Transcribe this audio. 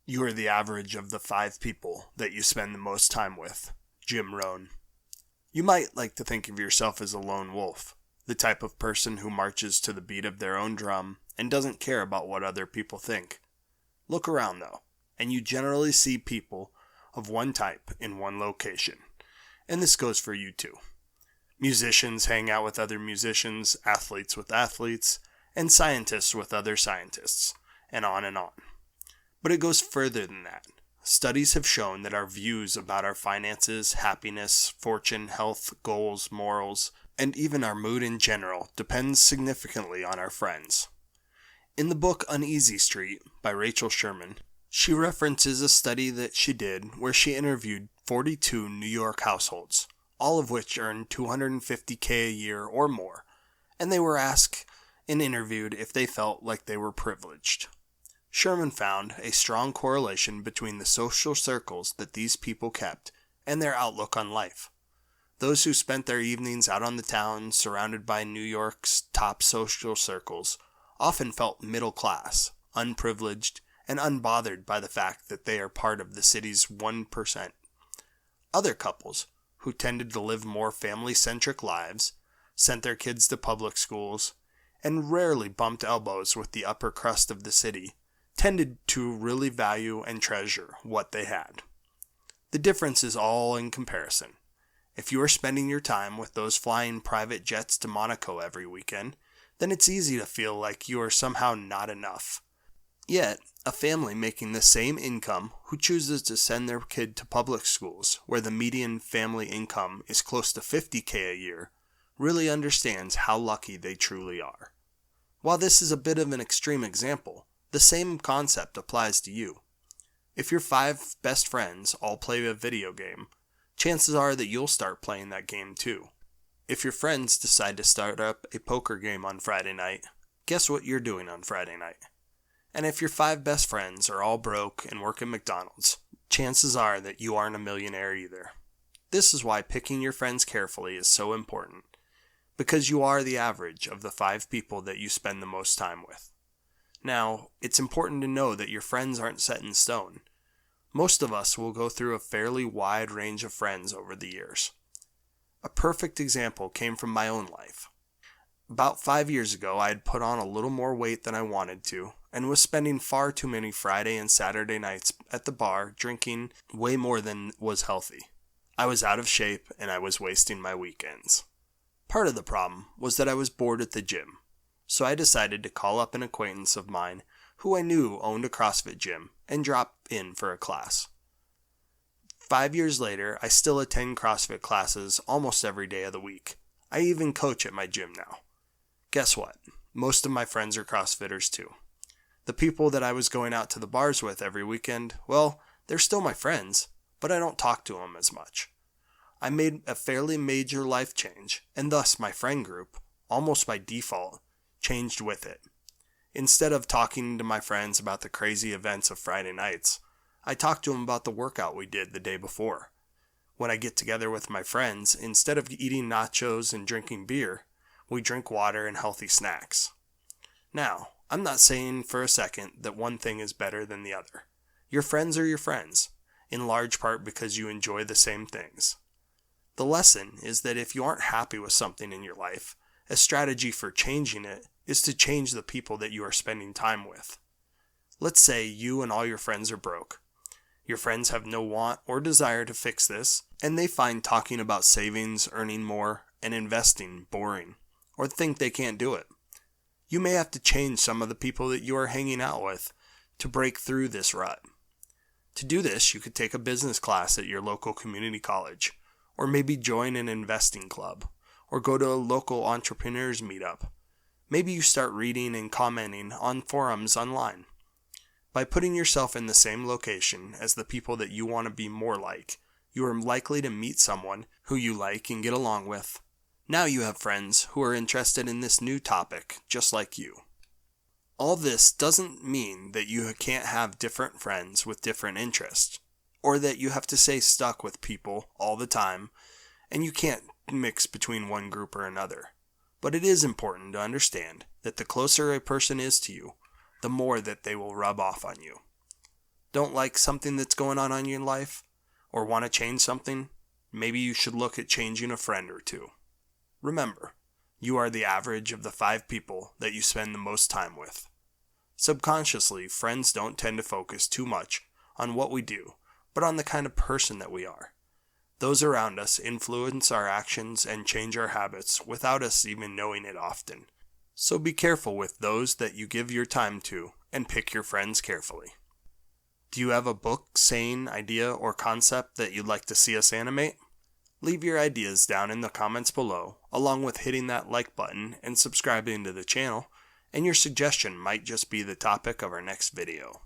You are the average of the 5 people that you spend the most time with. Jim Rohn. You might like to think of yourself as a lone wolf, the type of person who marches to the beat of their own drum and doesn't care about what other people think. Look around though, and you generally see people of one type in one location. And this goes for you too. Musicians hang out with other musicians, athletes with athletes, and scientists with other scientists, and on and on. But it goes further than that. Studies have shown that our views about our finances, happiness, fortune, health, goals, morals, and even our mood in general depends significantly on our friends. In the book Uneasy Street by Rachel Sherman, she references a study that she did where she interviewed 42 New York households, all of which earned $250K a year or more, and they were asked and interviewed if they felt like they were privileged. Sherman found a strong correlation between the social circles that these people kept and their outlook on life. Those who spent their evenings out on the town surrounded by New York's top social circles often felt middle class, unprivileged, and unbothered by the fact that they are part of the city's 1%. Other couples, who tended to live more family-centric lives, sent their kids to public schools, and rarely bumped elbows with the upper crust of the city, tended to really value and treasure what they had. The difference is all in comparison. If you are spending your time with those flying private jets to Monaco every weekend, then it's easy to feel like you are somehow not enough. Yet, a family making the same income who chooses to send their kid to public schools where the median family income is close to $50K a year really understands how lucky they truly are. While this is a bit of an extreme example, the same concept applies to you. If your 5 best friends all play a video game, chances are that you'll start playing that game too. If your friends decide to start up a poker game on Friday night, guess what you're doing on Friday night? And if your 5 best friends are all broke and work at McDonald's, chances are that you aren't a millionaire either. This is why picking your friends carefully is so important, because you are the average of the 5 people that you spend the most time with. Now, it's important to know that your friends aren't set in stone. Most of us will go through a fairly wide range of friends over the years. A perfect example came from my own life. About 5 years ago, I had put on a little more weight than I wanted to, and was spending far too many Friday and Saturday nights at the bar drinking way more than was healthy. I was out of shape, and I was wasting my weekends. Part of the problem was that I was bored at the gym. So I decided to call up an acquaintance of mine who I knew owned a CrossFit gym and drop in for a class. 5 years later, I still attend CrossFit classes almost every day of the week. I even coach at my gym now. Guess what? Most of my friends are CrossFitters too. The people that I was going out to the bars with every weekend, well, they're still my friends, but I don't talk to them as much. I made a fairly major life change, and thus my friend group, almost by default, changed with it. Instead of talking to my friends about the crazy events of Friday nights, I talk to them about the workout we did the day before. When I get together with my friends, instead of eating nachos and drinking beer, we drink water and healthy snacks. Now, I'm not saying for a second that one thing is better than the other. Your friends are your friends, in large part because you enjoy the same things. The lesson is that if you aren't happy with something in your life, a strategy for changing it is to change the people that you are spending time with. Let's say you and all your friends are broke. Your friends have no want or desire to fix this, and they find talking about savings, earning more, and investing boring, or think they can't do it. You may have to change some of the people that you are hanging out with to break through this rut. To do this, you could take a business class at your local community college, or maybe join an investing club, or go to a local entrepreneurs meetup. Maybe you start reading and commenting on forums online. By putting yourself in the same location as the people that you want to be more like, you are likely to meet someone who you like and get along with. Now you have friends who are interested in this new topic, just like you. All this doesn't mean that you can't have different friends with different interests, or that you have to stay stuck with people all the time, and you can't mix between one group or another. But it is important to understand that the closer a person is to you, the more that they will rub off on you. don't like something that's going on in your life, or want to change something, maybe you should look at changing a friend or two. Remember, you are the average of the 5 people that you spend the most time with. Subconsciously, friends don't tend to focus too much on what we do, but on the kind of person that we are. Those around us influence our actions and change our habits without us even knowing it often. So be careful with those that you give your time to, and pick your friends carefully. Do you have a book, saying, idea, or concept that you'd like to see us animate? Leave your ideas down in the comments below, along with hitting that like button and subscribing to the channel, and your suggestion might just be the topic of our next video.